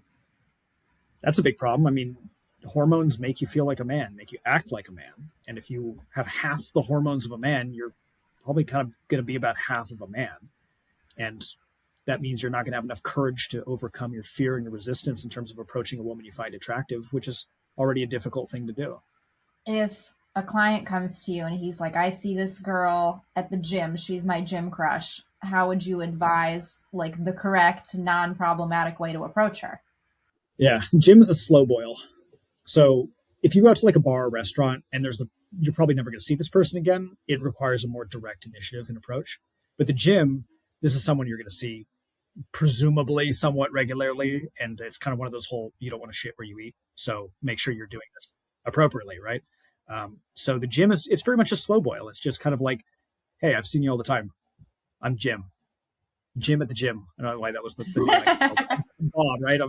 that's a big problem. I mean, hormones make you feel like a man, make you act like a man. And if you have half the hormones of a man, you're probably kind of going to be about half of a man. And that means you're not going to have enough courage to overcome your fear and your resistance in terms of approaching a woman you find attractive, which is already a difficult thing to do.
If a client comes to you and he's like, I see this girl at the gym, she's my gym crush, how would you advise like the correct, non-problematic way to approach her?
Yeah, gym is a slow boil. So if you go out to like a bar or restaurant and you're probably never going to see this person again, it requires a more direct initiative and approach. But the gym, this is someone you're going to see presumably somewhat regularly. And it's kind of one of those whole, you don't want to shit where you eat. So make sure you're doing this appropriately, right? So the gym it's very much a slow boil. It's just kind of like, hey, I've seen you all the time. I'm Jim. Jim at the gym. I don't know why that was the name. I'm Bob, right?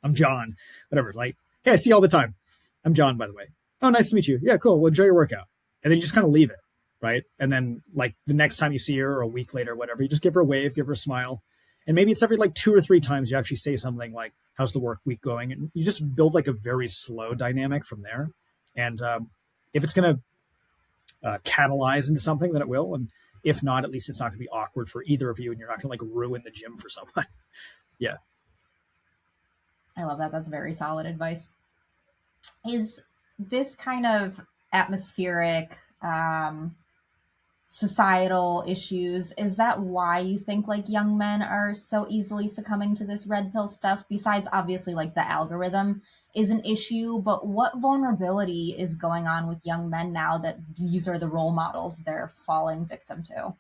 I'm John, whatever. Like, hey, I see you all the time. I'm John, by the way. Oh, nice to meet you. Yeah, cool. Well, enjoy your workout. And then you just kind of leave it, right? And then like the next time you see her or a week later, or whatever, you just give her a wave, give her a smile. And maybe it's every like 2 or 3 times you actually say something like, how's the work week going? And you just build like a very slow dynamic from there. And if it's going to catalyze into something, then it will. And if not, at least it's not going to be awkward for either of you. And you're not going to like ruin the gym for someone. Yeah.
I love that. That's very solid advice. Is this kind of atmospheric, societal issues, is that why you think like young men are so easily succumbing to this red pill stuff? Besides obviously like the algorithm is an issue, but what vulnerability is going on with young men now that these are the role models they're falling victim to?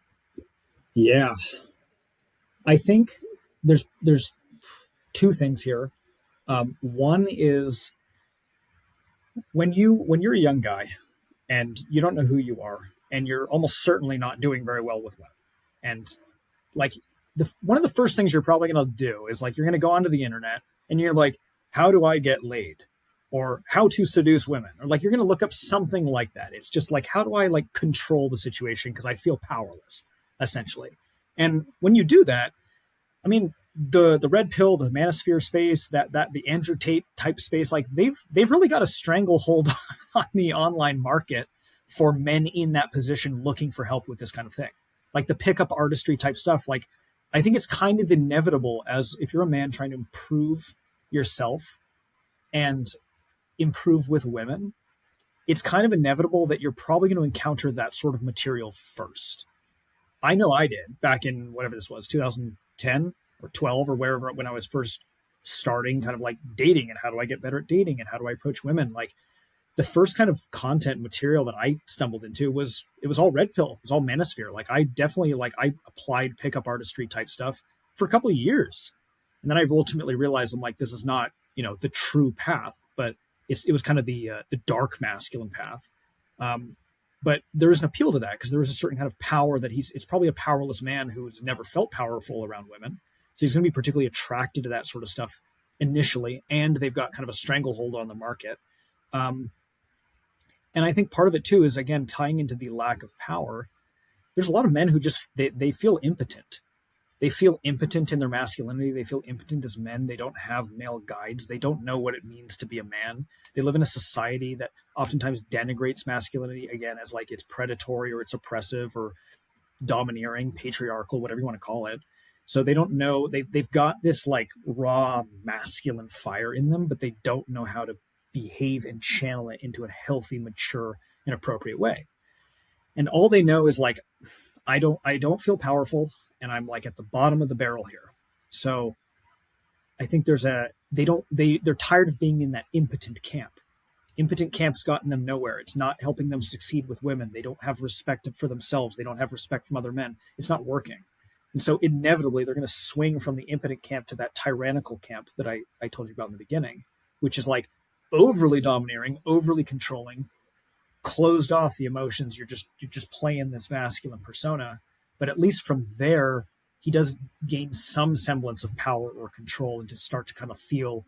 Yeah. I think there's 2 things here. One is when you're a young guy and you don't know who you are and you're almost certainly not doing very well with women, and like one of the first things you're probably going to do is like you're going to go onto the internet and you're like, how do I get laid, or how to seduce women, or like you're going to look up something like that. It's just like, how do I like control the situation because I feel powerless, essentially. And when you do that, I mean, the red pill, the manosphere space, that the Andrew Tate type space, like they've really got a stranglehold on the online market for men in that position looking for help with this kind of thing. Like the pickup artistry type stuff. Like I think it's kind of inevitable, as if you're a man trying to improve yourself and improve with women, it's kind of inevitable that you're probably going to encounter that sort of material first. I know I did back in whatever this was, 2010 or 12 or wherever, when I was first starting kind of like dating and how do I get better at dating and how do I approach women. Like the first kind of content material that I stumbled into was all red pill. It was all manosphere. Like I definitely I applied pickup artistry type stuff for a couple of years. And then I ultimately realized I'm like, this is not, the true path, but it was kind of the dark masculine path. But there is an appeal to that because there is a certain kind of power that it's probably a powerless man who has never felt powerful around women. So he's going to be particularly attracted to that sort of stuff initially. And they've got kind of a stranglehold on the market. And I think part of it too is, again, tying into the lack of power. There's a lot of men who just, they feel impotent. they feel impotent in their masculinity. They feel impotent as men. They don't have male guides. They don't know what it means to be a man. They live in a society that oftentimes denigrates masculinity, again, as like it's predatory or it's oppressive or domineering, patriarchal, whatever you want to call it. So they don't know, they've got this like raw masculine fire in them, but they don't know how to behave and channel it into a healthy, mature, and appropriate way. And all they know is like, I don't feel powerful, and I'm like at the bottom of the barrel here. So I think they're tired of being in that impotent camp. Impotent camp's gotten them nowhere. It's not helping them succeed with women. They don't have respect for themselves. They don't have respect from other men. It's not working. And so inevitably they're going to swing from the impotent camp to that tyrannical camp that I told you about in the beginning, which is like overly domineering, overly controlling, closed off the emotions. You're just playing this masculine persona. But at least from there, he does gain some semblance of power or control and to start to kind of feel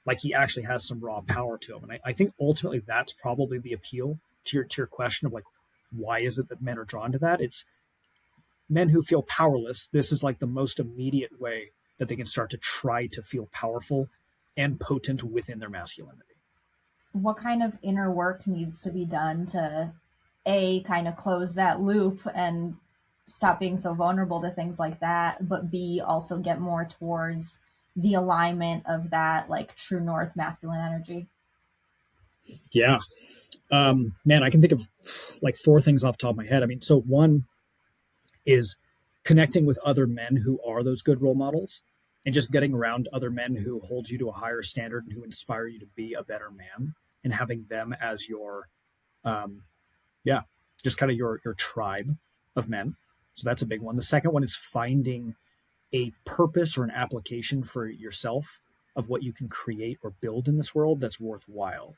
like he actually has some raw power to him. And I think ultimately that's probably the appeal to your question of like, why is it that men are drawn to that? It's men who feel powerless. This is like the most immediate way that they can start to try to feel powerful and potent within their masculinity.
What kind of inner work needs to be done to A, kind of close that loop and stop being so vulnerable to things like that, but B, also get more towards the alignment of that like true north masculine energy?
Yeah. Man, I can think of like four things off the top of my head. I mean, so one is connecting with other men who are those good role models and just getting around other men who hold you to a higher standard and who inspire you to be a better man and having them as your, yeah, just kind of your tribe of men. So that's a big one. The second one is finding a purpose or an application for yourself of what you can create or build in this world that's worthwhile,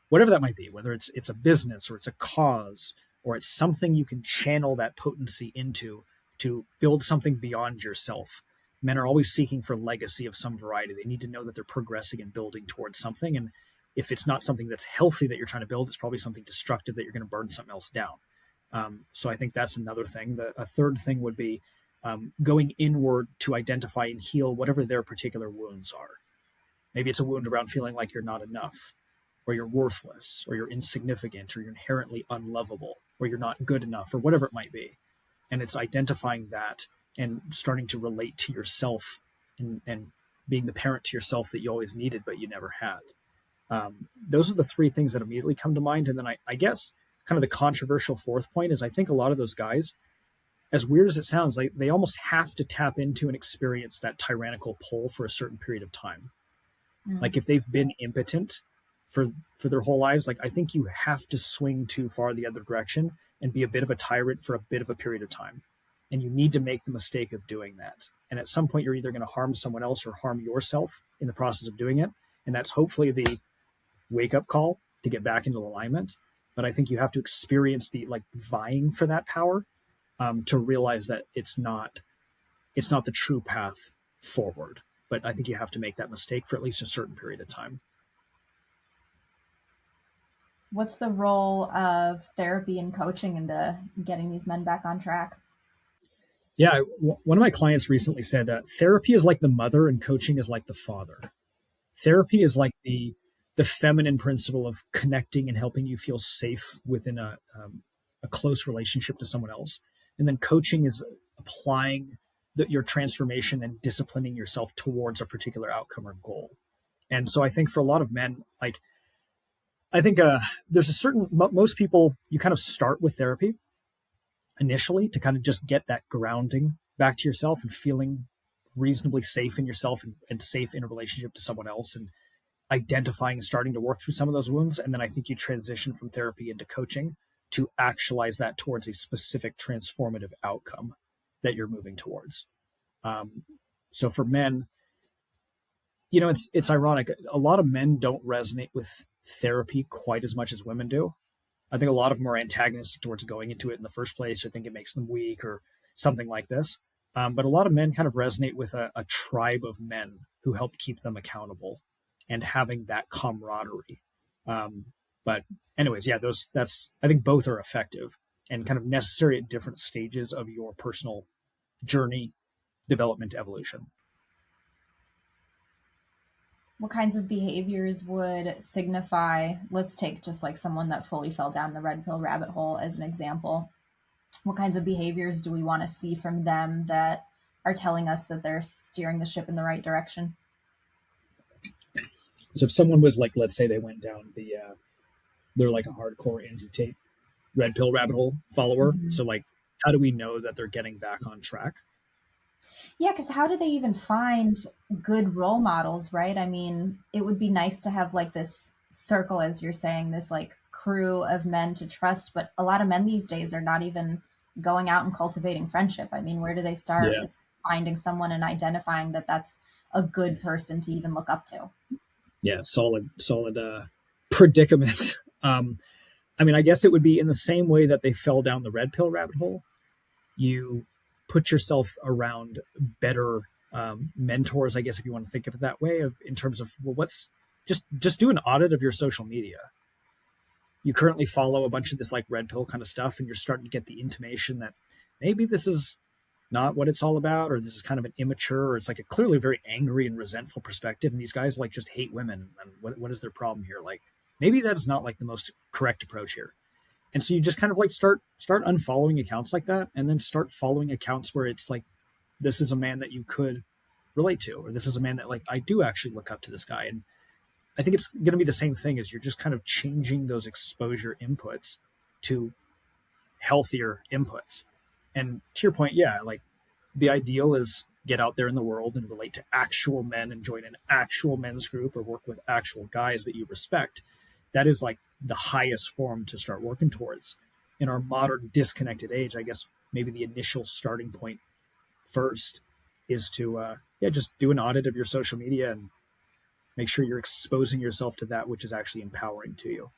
whatever that might be, whether it's a business or it's a cause or it's something you can channel that potency into to build something beyond yourself. Men are always seeking for legacy of some variety. They need to know that they're progressing and building towards something. And if it's not something that's healthy that you're trying to build, it's probably something destructive that you're going to burn something else down. So I think that's another thing. A third thing would be going inward to identify and heal whatever their particular wounds are. Maybe it's a wound around feeling like you're not enough, or you're worthless, or you're insignificant, or you're inherently unlovable, or you're not good enough, or whatever it might be. And it's identifying that and starting to relate to yourself and being the parent to yourself that you always needed, but you never had. Those are the three things that immediately come to mind. And then I guess kind of the controversial fourth point is I think a lot of those guys, as weird as it sounds, like they almost have to tap into and experience that tyrannical pull for a certain period of time. Like if they've been impotent for their whole lives, like I think you have to swing too far the other direction and be a bit of a tyrant for a bit of a period of time. And you need to make the mistake of doing that. And at some point, you're either going to harm someone else or harm yourself in the process of doing it. And that's hopefully the wake up call to get back into alignment. But I think you have to experience the like vying for that power to realize that it's not the true path forward. But I think you have to make that mistake for at least a certain period of time.
What's the role of therapy and coaching into getting these men back on track?
Yeah, one of my clients recently said therapy is like the mother and coaching is like the father. Therapy is like the feminine principle of connecting and helping you feel safe within a close relationship to someone else. And then coaching is applying your transformation and disciplining yourself towards a particular outcome or goal. And so I think for a lot of men, like, I think there's a certain, most people, you kind of start with therapy initially to kind of just get that grounding back to yourself and feeling reasonably safe in yourself and safe in a relationship to someone else and identifying and starting to work through some of those wounds. And then I think you transition from therapy into coaching to actualize that towards a specific transformative outcome that you're moving towards. So for men, you know, it's ironic. A lot of men don't resonate with therapy quite as much as women do. I think a lot of them are antagonistic towards going into it in the first place or think it makes them weak or something like this. But a lot of men kind of resonate with a tribe of men who help keep them accountable and having that camaraderie. But anyways, yeah, I think both are effective and kind of necessary at different stages of your personal journey development evolution.
What kinds of behaviors would signify, let's take just like someone that fully fell down the red pill rabbit hole as an example. What kinds of behaviors do we want to see from them that are telling us that they're steering the ship in the right direction?
So if someone was like, let's say they went down they're like a hardcore Andrew Tate red pill rabbit hole follower.
Mm-hmm.
So like, how do we know that they're getting back on track?
Yeah, because how do they even find good role models, right? I mean, it would be nice to have like this circle, as you're saying, this like crew of men to trust, but a lot of men these days are not even going out and cultivating friendship. I mean, where do they start
Yeah.
with finding someone and identifying that that's a good person to even look up to?
Yeah. Solid predicament. I mean, I guess it would be in the same way that they fell down the red pill rabbit hole. You put yourself around better mentors, I guess, if you want to think of it that way, of in terms of, well, what's just do an audit of your social media. You currently follow a bunch of this like red pill kind of stuff, and you're starting to get the intimation that maybe this is not what it's all about, or this is kind of an immature, or it's like a clearly very angry and resentful perspective, and these guys like just hate women, and what is their problem here? Like maybe that's not like the most correct approach here. And so you just kind of like start unfollowing accounts like that, and then start following accounts where it's like, this is a man that you could relate to, or this is a man that like I do actually look up to this guy. And I think it's going to be the same thing, as you're just kind of changing those exposure inputs to healthier inputs. And to your point, yeah, like the ideal is get out there in the world and relate to actual men and join an actual men's group or work with actual guys that you respect. That is like the highest form to start working towards. In our modern disconnected age, I guess maybe the initial starting point first is to just do an audit of your social media and make sure you're exposing yourself to that which is actually empowering to you.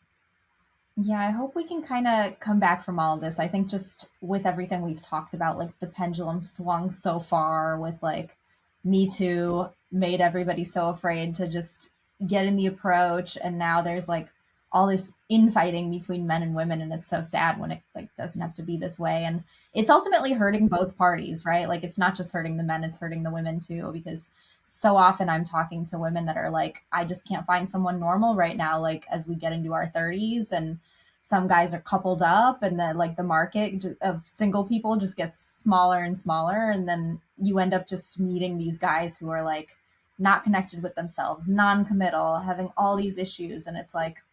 Yeah, I hope we can kind of come back from all of this. I think just with everything we've talked about, like the pendulum swung so far with like Me Too made everybody so afraid to just get in the approach. And now there's like all this infighting between men and women. And it's so sad when it like doesn't have to be this way. And it's ultimately hurting both parties, right? Like it's not just hurting the men, it's hurting the women too, because so often I'm talking to women that are like, I just can't find someone normal right now, like as we get into our 30s, and some guys are coupled up, and then like the market of single people just gets smaller and smaller, and then you end up just meeting these guys who are like not connected with themselves, non-committal, having all these issues. And it's like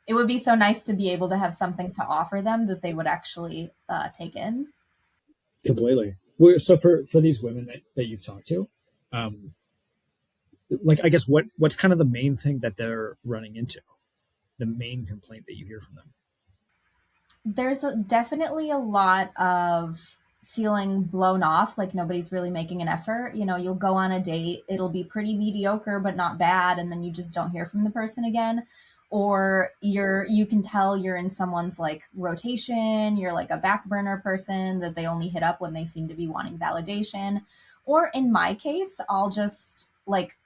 it would be so nice to be able to have something to offer them that they would actually take in.
Completely. Well, so for these women that you've talked to, um, like I guess what's kind of the main thing that they're running into, the main complaint that you hear from them?
There's definitely a lot of feeling blown off, like nobody's really making an effort. You know, you'll go on a date, it'll be pretty mediocre but not bad, and then you just don't hear from the person again. Or you can tell you're in someone's like rotation, you're like a back burner person that they only hit up when they seem to be wanting validation. Or in my case, I'll just like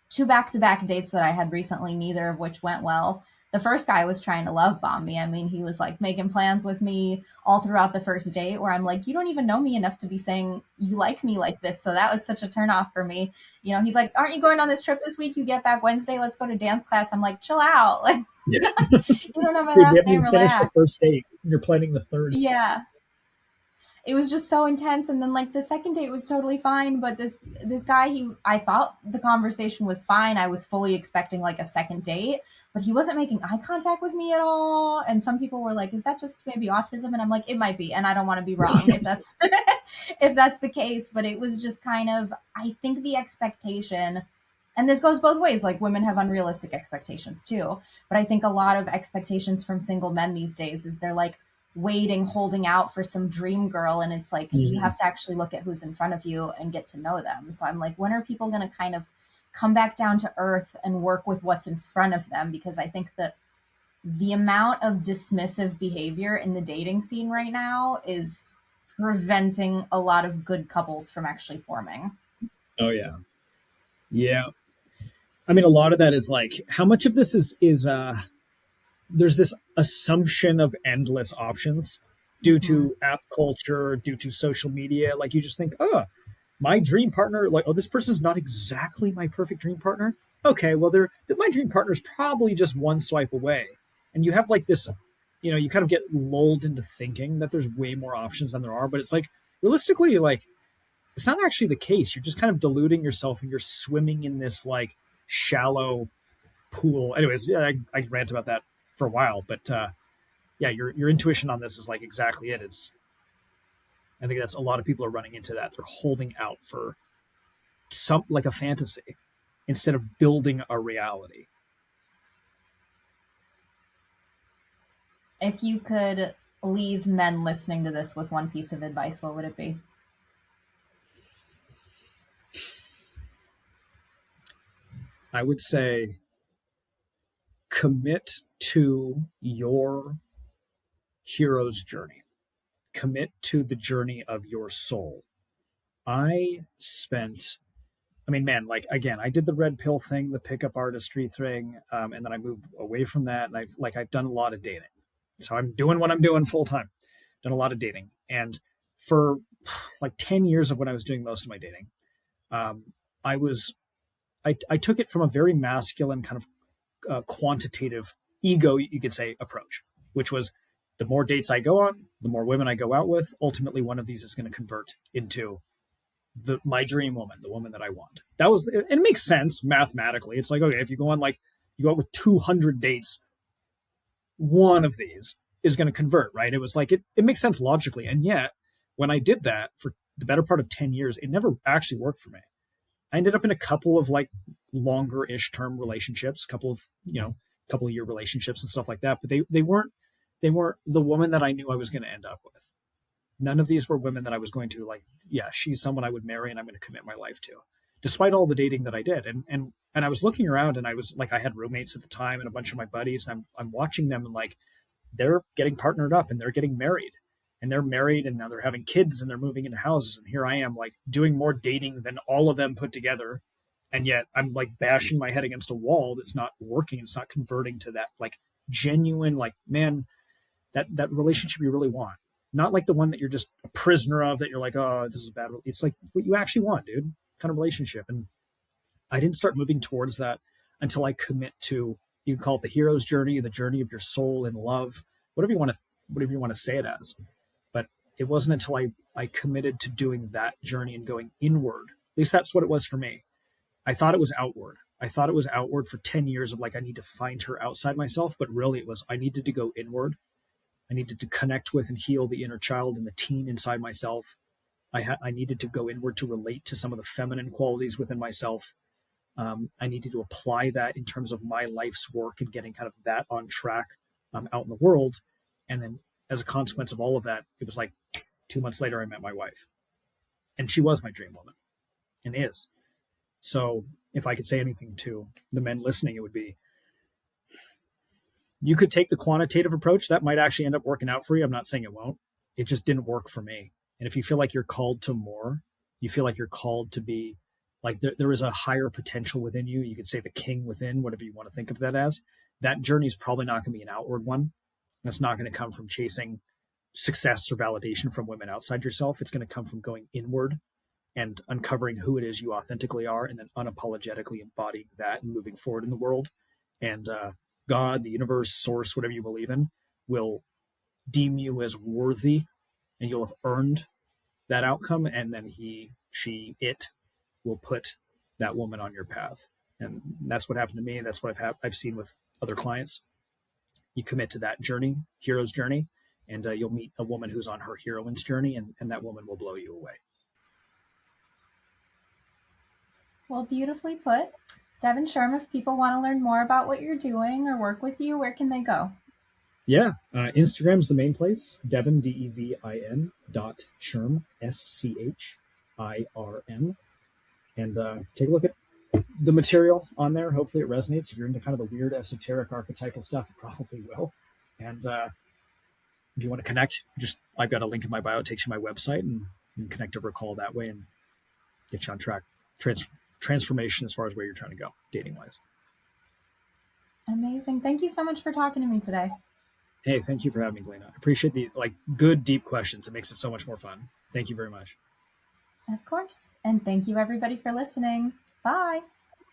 two back-to-back dates that I had recently, neither of which went well. The first guy was trying to love bomb me. I mean, he was like making plans with me all throughout the first date where I'm like, you don't even know me enough to be saying you like me like this. So that was such a turnoff for me. You know, he's like, aren't you going on this trip this week? You get back Wednesday. Let's go to dance class. I'm like, chill out. Like,
Yeah.
you don't know my
Dude, you
last
haven't
name,
even finished the
relax.
first date. You're planning the third.
Yeah, it was just so intense. And then like the second date was totally fine, but this guy, he I thought the conversation was fine. I was fully expecting like a second date, but he wasn't making eye contact with me at all. And some people were like, is that just maybe autism? And I'm like, it might be, and I don't want to be wrong if that's if that's the case. But it was just kind of, I think the expectation, and this goes both ways, like women have unrealistic expectations too, but I think a lot of expectations from single men these days is they're like waiting, holding out for some dream girl. And it's like, you
Mhm.
have to actually look at who's in front of you and get to know them. So I'm like, when are people going to kind of come back down to earth and work with what's in front of them? Because I think that the amount of dismissive behavior in the dating scene right now is preventing a lot of good couples from actually forming.
Oh yeah, yeah. I mean, a lot of that is like, how much of this is there's this assumption of endless options due
Mm-hmm.
to app culture, due to social media. Like you just think, oh, my dream partner, like, oh, this person's not exactly my perfect dream partner. Okay, well, my dream partner is probably just one swipe away. And you have like this, you kind of get lulled into thinking that there's way more options than there are. But it's like, realistically, like, it's not actually the case. You're just kind of deluding yourself and you're swimming in this like shallow pool. Anyways, yeah, I rant about that for a while, but yeah, your intuition on this is like exactly it. I think that's a lot of people are running into that. They're holding out for some like a fantasy instead of building a reality.
If you could leave men listening to this with one piece of advice, what would it be?
I would say commit to your hero's journey. Commit to the journey of your soul. I mean, man, like, again, I did the red pill thing, the pickup artistry thing, and then I moved away from that, and I've done a lot of dating. So I'm doing what I'm doing full time. Done a lot of dating, and for like 10 years of when I was doing most of my dating, um, I was I took it from a very masculine kind of quantitative ego, you could say, approach, which was the more dates I go on, the more women I go out with. Ultimately, one of these is going to convert into my dream woman, the woman that I want. And it makes sense mathematically. It's like, okay, if you go on like you go out with 200 dates, one of these is going to convert, right? It was like it makes sense logically, and yet when I did that for the better part of 10 years, it never actually worked for me. I ended up in a couple of like longer-ish term relationships, couple of year relationships and stuff like that, but they weren't the woman that I knew I was going to end up with. None of these were women that I was going to like, yeah, she's someone I would marry and I'm going to commit my life to, despite all the dating that I did. And I was looking around and I was like, I had roommates at the time and a bunch of my buddies, and I'm watching them and like they're getting partnered up and they're getting married. And they're married and now they're having kids and they're moving into houses. And here I am like doing more dating than all of them put together. And yet I'm like bashing my head against a wall that's not working. It's not converting to that like genuine, like, man, that relationship you really want. Not like the one that you're just a prisoner of, that you're like, oh, this is bad. It's like what you actually want, dude, kind of relationship. And I didn't start moving towards that until I commit to, you can call it the hero's journey, the journey of your soul in love, whatever you want to say it as. But it wasn't until I committed to doing that journey and going inward. At least that's what it was for me. I thought it was outward. I thought it was outward for 10 years of like, I need to find her outside myself. But really it was, I needed to go inward. I needed to connect with and heal the inner child and the teen inside myself. I needed to go inward to relate to some of the feminine qualities within myself. I needed to apply that in terms of my life's work and getting kind of that on track out in the world. And then as a consequence of all of that, it was like 2 months later, I met my wife. And she was my dream woman and is. So if I could say anything to the men listening, it would be, you could take the quantitative approach. That might actually end up working out for you. I'm not saying it won't. It just didn't work for me. And if you feel like you're called to more, you feel like you're called to be like there is a higher potential within you. You could say the king within, whatever you want to think of that as. That journey is probably not going to be an outward one. And it's not going to come from chasing success or validation from women outside yourself. It's going to come from going inward and uncovering who it is you authentically are, and then unapologetically embodying that and moving forward in the world. And God, the universe, source, whatever you believe in, will deem you as worthy, and you'll have earned that outcome. And then it will put that woman on your path. And that's what happened to me. And that's what I've seen with other clients. You commit to that journey, hero's journey, and you'll meet a woman who's on her heroine's journey, and that woman will blow you away.
Well, beautifully put. Devin Schirm, if people want to learn more about what you're doing or work with you, where can they go?
Yeah, Instagram's the main place. Devin, Devin .Schirm, SCHIRM, and take a look at the material on there. Hopefully it resonates. If you're into kind of the weird esoteric archetypal stuff, it probably will. And if you want to connect, I've got a link in my bio. It takes you to my website, and you can connect over a call that way and get you on track. Transformation as far as where you're trying to go dating wise.
Amazing. Thank you so much for talking to me today.
Hey, thank you for having me, Galena. I appreciate the good, deep questions. It makes it so much more fun. Thank you very much.
Of course. And thank you, everybody, for listening. Bye.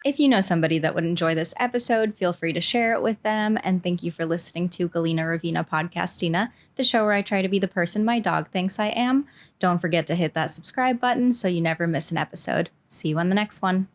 If you know somebody that would enjoy this episode, feel free to share it with them. And thank you for listening to Galina Ravina Podcastina, the show where I try to be the person my dog thinks I am. Don't forget to hit that subscribe button so you never miss an episode. See you on the next one.